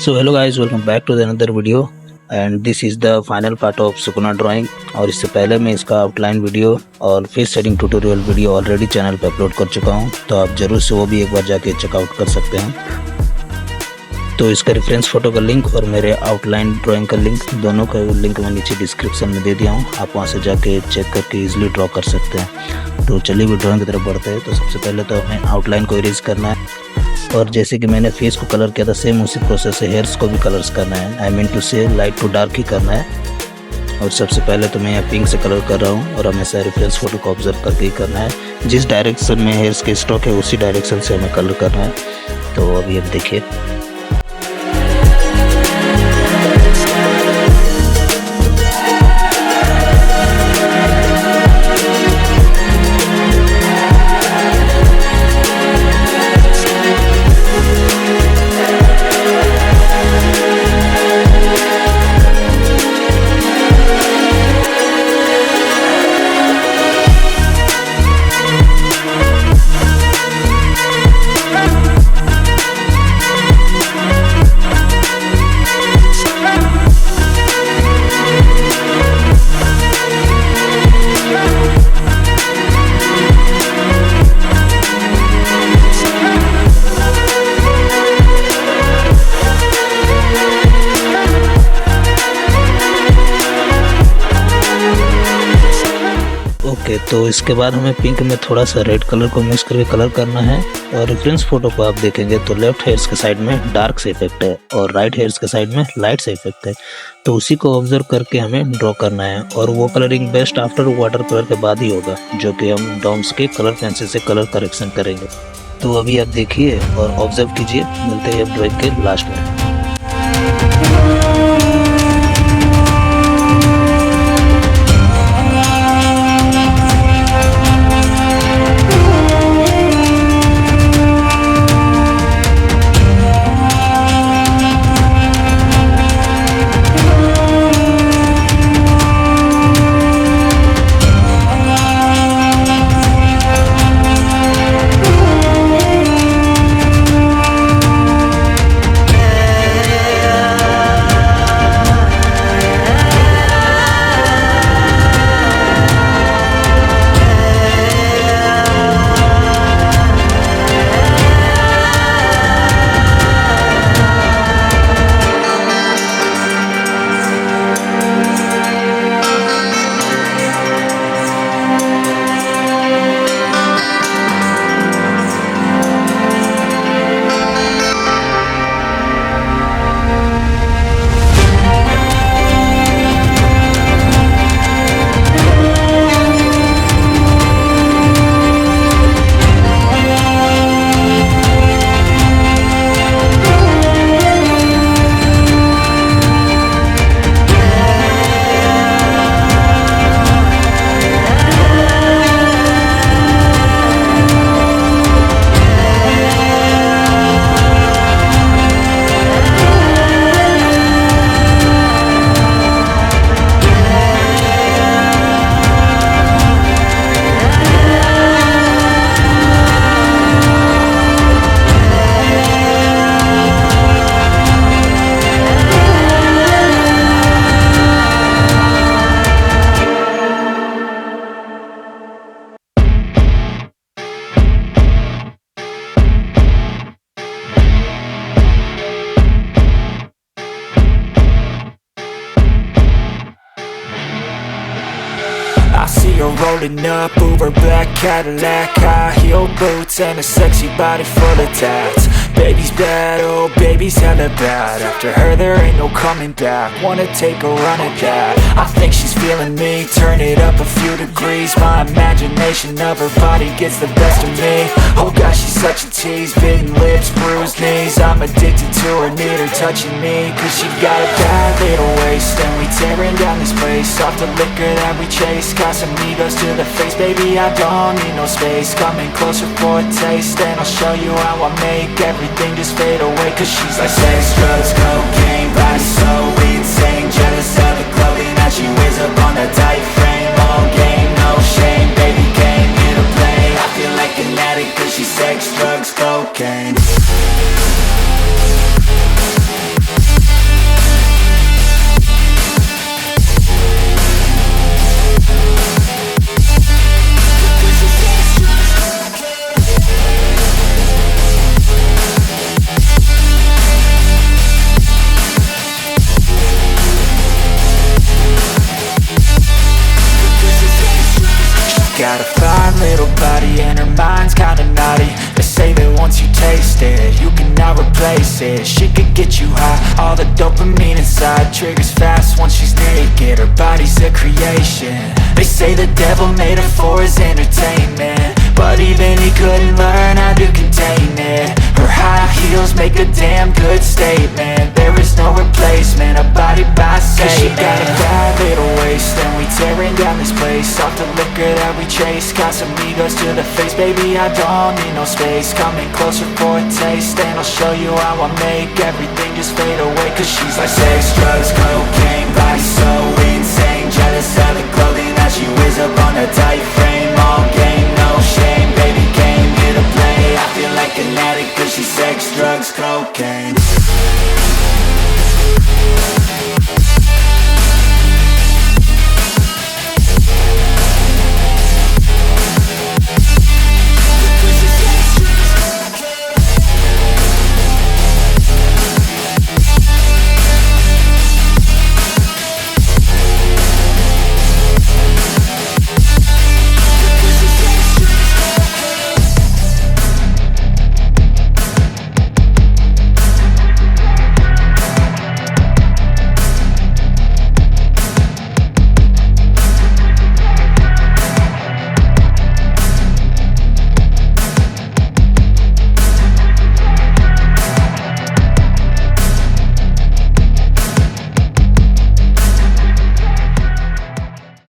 So hello guys, welcome back to the another video and this is the final part of Sukuna drawing। और इससे पहले मैं इसका outline video और face shading tutorial video already channel पे upload कर चुका हूँ, तो आप जरूर से वो भी एक बार जाके चेकआउट कर सकते हैं। तो इसका रेफरेंस फोटो का लिंक और मेरे आउटलाइन ड्राइंग का लिंक, दोनों का लिंक मैं नीचे डिस्क्रिप्शन में दे दिया हूँ, आप वहाँ से जाके चेक करके ईजिली ड्रॉ कर सकते हैं। तो चलिए भी ड्राइंग की तरफ बढ़ते हैं। तो सबसे पहले तो हमें आउटलाइन को इरेज करना है और जैसे कि मैंने फेस को कलर किया था सेम उसी प्रोसेस से हेयर्स को भी कलर्स करना है। आई मीन टू से लाइट टू डार्क ही करना है। और सबसे पहले तो मैं यहाँ पिंक से कलर कर रहा हूँ और हमेशा रेफरेंस फोटो को ऑब्जर्व करके ही करना है। जिस डायरेक्शन में हेयर्स के स्ट्रोक है उसी डायरेक्शन से हमें कलर करना है। तो अभी अब देखिए, तो इसके बाद हमें पिंक में थोड़ा सा रेड कलर को मिक्स करके कलर करना है। और रेफरेंस फोटो को आप देखेंगे तो लेफ्ट हेयर्स के साइड में डार्क से इफेक्ट है और राइट हेयर्स के साइड में लाइट से इफेक्ट है। तो उसी को ऑब्जर्व करके हमें ड्रॉ करना है और वो colouring best after water colour के बाद ही होगा, जो कि हम डॉम्स के कलर पेंसिल से कलर करेक्शन करेंगे। तो अभी आप देखिए और ऑब्जर्व कीजिए, मिलते हैं अब ड्रॉइंग के लास्ट में। I see her rolling up, Uber black Cadillac, high heel boots and a sexy body full of tats. Baby's bad, oh baby's hella bad. After her there ain't no coming back. Wanna take a run at that. I think she's feeling me, turn it up a few degrees. My imagination of her body gets the best of me. Oh gosh, she's such a tease, bitten lips, bruised knees. I'm addicted to her, need her touching me, cause she got a bad little waist. And we tearing down this place, off the liquor that we chase. Casamigos to the face, baby I don't need no space. Coming closer for a taste, and I'll show you how I make everything just fade away. Cause she's like sex, drugs, cocaine, body so insane. Jealous of the clothing that she wears up on that tight frame. All game, no shame, baby came here to play. I feel like an addict cause she's sex, drugs, cocaine. places. She could get you high, all the dopamine inside triggers fast once she's naked. Her body's a creation. They say the devil made her for his entertainment, but even he couldn't learn how to contain it. Her high heels make a damn good statement. There is no replacement, a body by Satan. 'Cause she got a bad little waist, and we tearing down this place off the liquor that we chase. Got some egos to the face, baby, I don't need no space. Coming closer for a taste, and I'll show you how I make everything just fade away. 'Cause she's like sex, drugs, cocaine, body so insane. Jealous of the clothing that she wears up on a tight frame. All game, no shame, baby came here to play. I feel like an addict 'cause she's sex, drugs, cocaine.